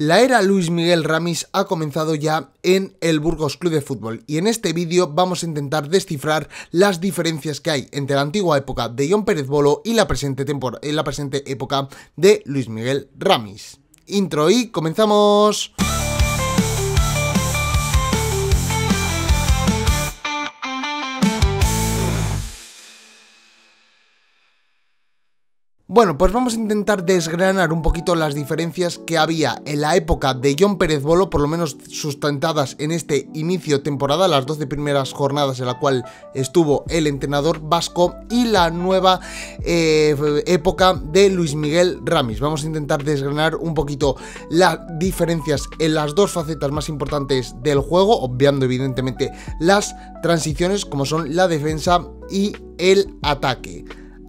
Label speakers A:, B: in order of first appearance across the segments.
A: La era Luis Miguel Ramis ha comenzado ya en el Burgos Club de Fútbol y en este vídeo vamos a intentar descifrar las diferencias que hay entre la antigua época de Jon Pérez Bolo y la presente época de Luis Miguel Ramis. Intro y comenzamos. Bueno, pues vamos a intentar desgranar un poquito las diferencias que había en la época de Jon Pérez Bolo, por lo menos sustentadas en este inicio de temporada, las 12 primeras jornadas en la cual estuvo el entrenador vasco, y la nueva época de Luis Miguel Ramis. Vamos a intentar desgranar un poquito las diferencias en las dos facetas más importantes del juego, obviando evidentemente las transiciones como son la defensa y el ataque.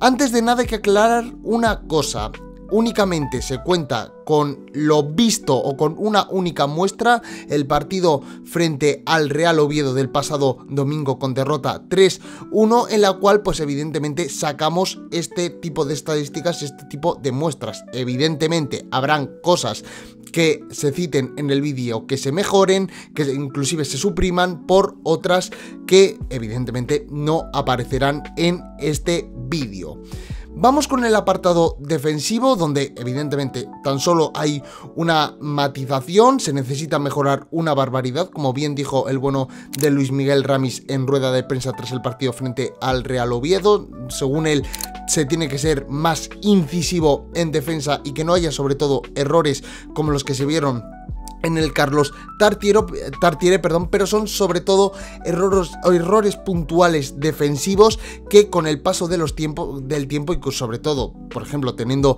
A: Antes de nada hay que aclarar una cosa, únicamente se cuenta con lo visto o con una única muestra, el partido frente al Real Oviedo del pasado domingo con derrota 3-1, en la cual pues evidentemente sacamos este tipo de estadísticas, este tipo de muestras. Evidentemente habrán cosas que se citen en el vídeo que se mejoren, que inclusive se supriman, por otras que evidentemente no aparecerán en este vídeo. Vamos con el apartado defensivo, donde evidentemente tan solo hay una matización, se necesita mejorar una barbaridad, como bien dijo el bueno de Luis Miguel Ramis en rueda de prensa tras el partido frente al Real Oviedo. Según él, se tiene que ser más incisivo en defensa y que no haya sobre todo errores como los que se vieron en el Carlos Tartiere, pero son sobre todo errores puntuales defensivos que con el paso del tiempo y sobre todo, por ejemplo, teniendo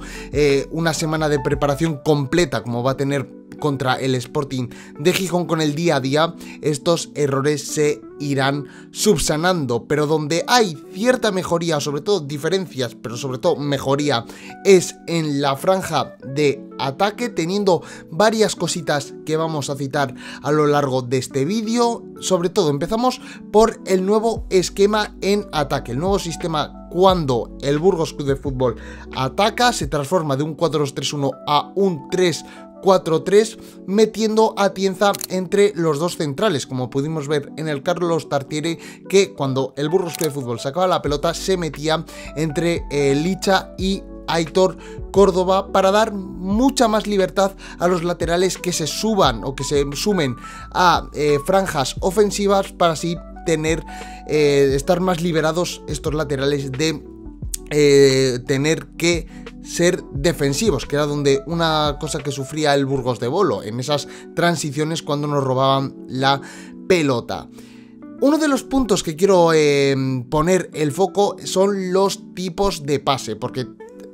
A: una semana de preparación completa como va a tener contra el Sporting de Gijón con el día a día, estos errores se irán subsanando, pero donde hay cierta mejoría, sobre todo diferencias, pero sobre todo mejoría, es en la franja de ataque, teniendo varias cositas que vamos a citar a lo largo de este vídeo. Sobre todo empezamos por el nuevo esquema en ataque, el nuevo sistema. Cuando el Burgos Club de Fútbol ataca, se transforma de un 4-2-3-1 a un 3-4-3, metiendo a Tienza entre los dos centrales, como pudimos ver en el Carlos Tartiere, que cuando el Burgos Club de Fútbol sacaba la pelota se metía entre Licha y Aitor Córdoba para dar mucha más libertad a los laterales que se suban o que se sumen a franjas ofensivas, para así estar más liberados estos laterales de tener que ser defensivos, que era donde una cosa que sufría el Burgos de Bolo en esas transiciones cuando nos robaban la pelota. Uno de los puntos que quiero poner el foco son los tipos de pase, porque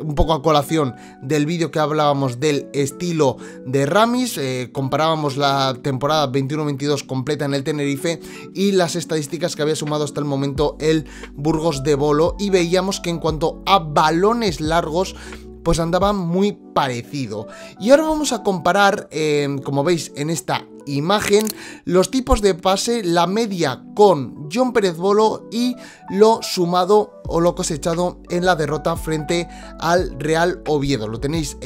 A: un poco a colación del vídeo que hablábamos del estilo de Ramis, comparábamos la temporada 21-22 completa en el Tenerife y las estadísticas que había sumado hasta el momento el Burgos de Bolo, y veíamos que en cuanto a balones largos pues andaba muy parecido. Y ahora vamos a comparar, como veis en esta imagen, los tipos de pase, la media con Jon Pérez Bolo y lo sumado o lo cosechado en la derrota frente al Real Oviedo. Lo tenéis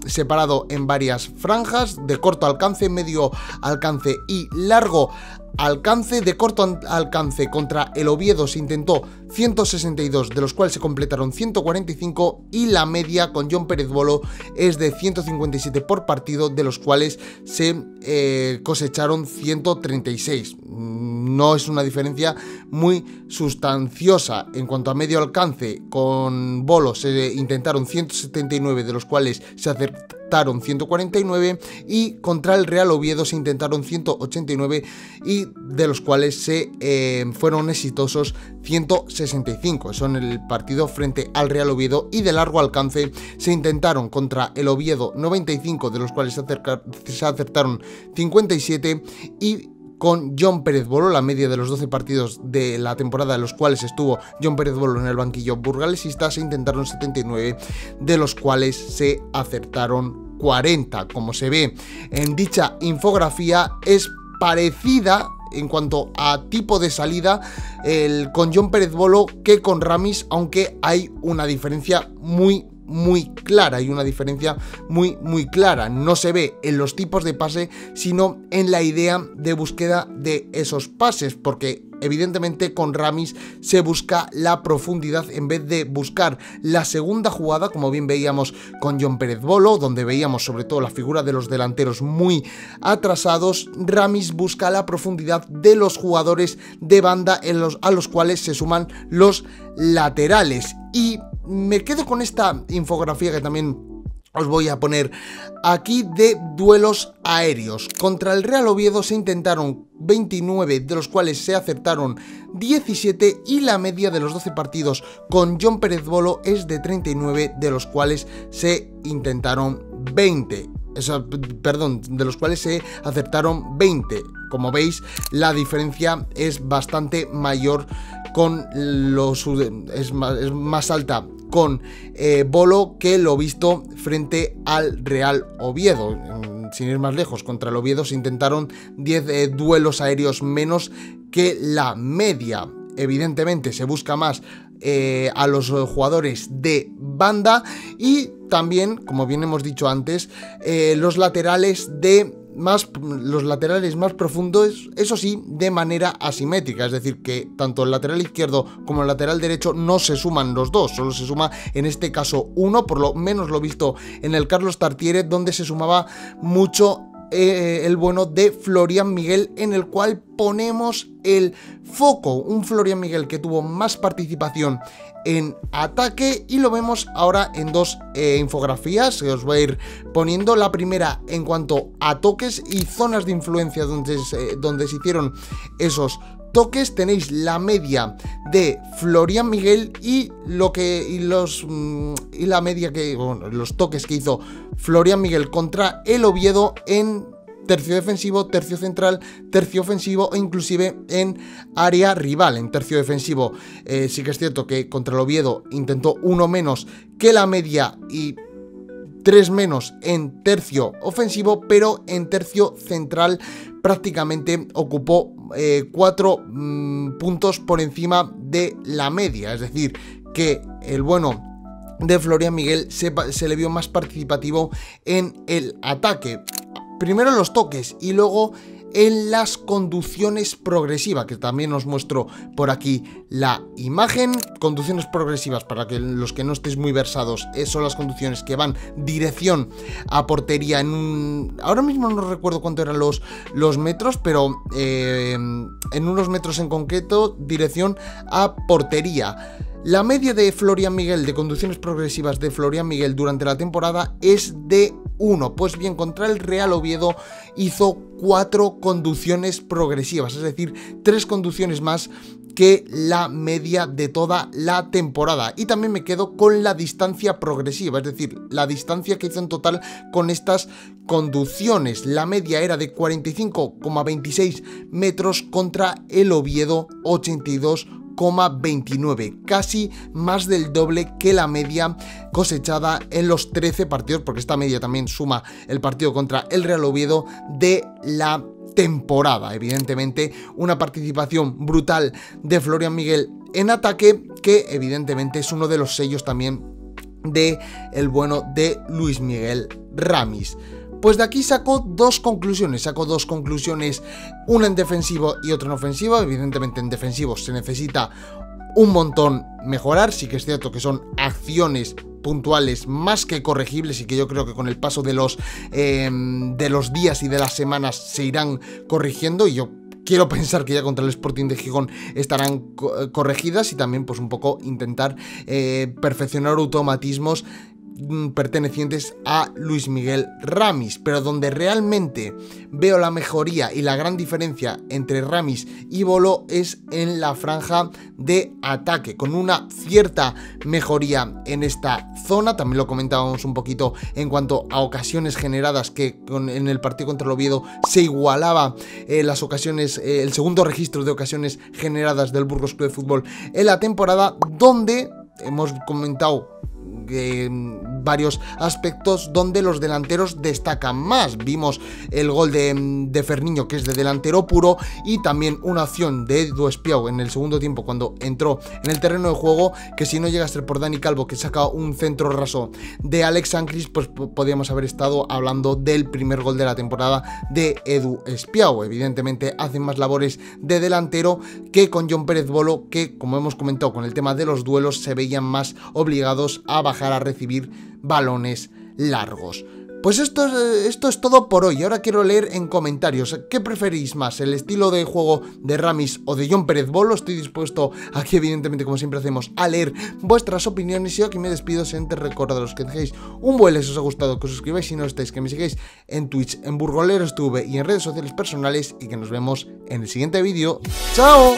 A: separado en varias franjas, de corto alcance, medio alcance y largo alcance. De corto alcance contra el Oviedo se intentó 162, de los cuales se completaron 145, y la media con Jon Pérez Bolo es de 157 por partido, de los cuales se cosecharon 136. No es una diferencia muy sustanciosa. En cuanto a medio alcance, con Bolo se intentaron 179, de los cuales se acertaron 149, y contra el Real Oviedo se intentaron 189 y de los cuales se fueron exitosos 165. Son el partido frente al Real Oviedo. Y de largo alcance se intentaron contra el Oviedo 95, de los cuales se acertaron 57, y con Jon Pérez Bolo, la media de los 12 partidos de la temporada en los cuales estuvo Jon Pérez Bolo en el banquillo burgalesista, se intentaron 79, de los cuales se acertaron 40. Como se ve en dicha infografía, es parecida en cuanto a tipo de salida con Jon Pérez Bolo que con Ramis, aunque hay una diferencia muy muy clara, hay una diferencia muy clara. No se ve en los tipos de pase, sino en la idea de búsqueda de esos pases, porque evidentemente con Ramis se busca la profundidad en vez de buscar la segunda jugada, como bien veíamos con Jon Pérez Bolo, donde veíamos sobre todo la figura de los delanteros muy atrasados. Ramis busca la profundidad de los jugadores de banda a los cuales se suman los laterales. Y me quedo con esta infografía que también os voy a poner aquí de duelos aéreos. Contra el Real Oviedo se intentaron 29, de los cuales se acertaron 17, y la media de los 12 partidos con Jon Pérez Bolo es de 39, de los cuales se intentaron 20. De los cuales se acertaron 20. Como veis, la diferencia es bastante mayor con es más alta con Bolo que lo visto frente al Real Oviedo. Sin ir más lejos, contra el Oviedo se intentaron 10 duelos aéreos menos que la media. Evidentemente se busca más a los jugadores de banda, y también, como bien hemos dicho antes, los laterales más profundos, eso sí, de manera asimétrica, es decir, que tanto el lateral izquierdo como el lateral derecho no se suman los dos, solo se suma en este caso uno, por lo menos lo visto en el Carlos Tartiere, donde se sumaba mucho el bueno de Florian Miguel, en el cual ponemos el foco, un Florian Miguel que tuvo más participación en ataque, y lo vemos ahora en dos infografías que os voy a ir poniendo. La primera en cuanto a toques y zonas de influencia donde se hicieron esos toques. Tenéis la media de Florian Miguel y la media que, bueno, los toques que hizo Florian Miguel contra el Oviedo en tercio defensivo, tercio central, tercio ofensivo e inclusive en área rival. En tercio defensivo sí que es cierto que contra el Oviedo intentó uno menos que la media y 3 menos en tercio ofensivo, pero en tercio central prácticamente ocupó 4 puntos por encima de la media. Es decir, que el bueno de Florian Miguel se le vio más participativo en el ataque. Primero en los toques y luego en las conducciones progresivas, que también os muestro por aquí la imagen. Conducciones progresivas, para que los que no estéis muy versados, son las conducciones que van dirección a portería ahora mismo no recuerdo cuánto eran los metros, pero en unos metros en concreto, dirección a portería. La media de Florian Miguel, de conducciones progresivas de Florian Miguel durante la temporada, es de 1. Pues bien, contra el Real Oviedo hizo 4 conducciones progresivas, es decir, 3 conducciones más que la media de toda la temporada. Y también me quedo con la distancia progresiva, es decir, la distancia que hizo en total con estas conducciones. La media era de 45,26 metros contra el Oviedo 82,29, casi más del doble que la media cosechada en los 13 partidos, porque esta media también suma el partido contra el Real Oviedo de la temporada. Evidentemente, una participación brutal de Florian Miguel en ataque, que evidentemente es uno de los sellos también de el bueno de Luis Miguel Ramis. Pues de aquí saco dos conclusiones, una en defensivo y otra en ofensivo. Evidentemente en defensivo se necesita un montón mejorar, sí que es cierto que son acciones puntuales más que corregibles y que yo creo que con el paso de los días y de las semanas se irán corrigiendo, y yo quiero pensar que ya contra el Sporting de Gijón estarán corregidas, y también pues un poco intentar perfeccionar automatismos pertenecientes a Luis Miguel Ramis. Pero donde realmente veo la mejoría y la gran diferencia entre Ramis y Bolo es en la franja de ataque, con una cierta mejoría en esta zona. También lo comentábamos un poquito en cuanto a ocasiones generadas, que en el partido contra el Oviedo se igualaba las ocasiones, el segundo registro de ocasiones generadas del Burgos Club de Fútbol en la temporada, donde hemos comentado varios aspectos donde los delanteros destacan más. Vimos el gol de Ferniño, que es de delantero puro, y también una acción de Edu Espiau en el segundo tiempo cuando entró en el terreno de juego, que si no llega a ser por Dani Calvo, que saca un centro raso de Alex Sancris, pues podríamos haber estado hablando del primer gol de la temporada de Edu Espiau. Evidentemente hacen más labores de delantero que con Jon Pérez Bolo, que como hemos comentado con el tema de los duelos se veían más obligados a bajar a recibir balones largos. Pues esto es todo por hoy. Ahora quiero leer en comentarios ¿qué preferís más? ¿El estilo de juego de Ramis o de Jon Pérez Bolo? Estoy dispuesto aquí, evidentemente, como siempre hacemos, a leer vuestras opiniones. Y yo aquí me despido sin antes recordaros que dejéis un buen like si os ha gustado, que os suscribáis si no estáis, que me sigáis en Twitch, en Burgoleros TV y en redes sociales personales, y que nos vemos en el siguiente vídeo. ¡Chao!